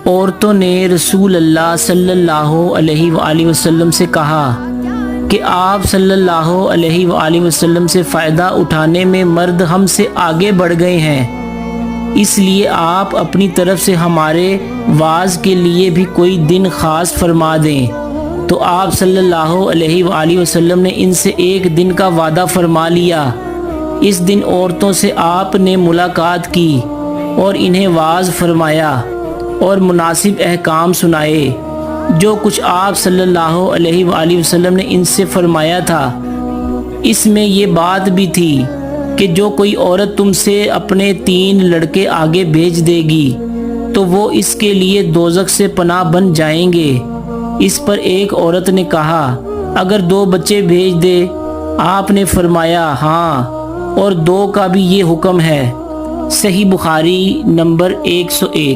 औरतों ने रसूल अल्लाह सल्लल्लाहु अलैहि वसल्लम से कहा कि आप सल्लल्लाहु अलैहि वसल्लम से फ़ायदा उठाने में मर्द हमसे आगे बढ़ गए हैं, इसलिए आप अपनी तरफ से हमारे वाज के लिए भी कोई दिन ख़ास फरमा दें। तो आप सल्लल्लाहु अलैहि वसल्लम ने इनसे एक दिन का वादा फरमा लिया। इस दिन औरतों से आपने मुलाकात की और इन्हें वाज फरमाया और मुनासिब अहकाम सुनाए। जो कुछ आप सल्लल्लाहु अलैहि वसल्लम ने इनसे फरमाया था, इसमें ये बात भी थी कि जो कोई औरत तुमसे अपने 3 लड़के आगे भेज देगी तो वो इसके लिए दोज़ख से पनाह बन जाएंगे। इस पर एक औरत ने कहा, अगर 2 बच्चे भेज दे? आपने फरमाया, हाँ, और 2 का भी ये हुक्म है। सही बुखारी नंबर 101।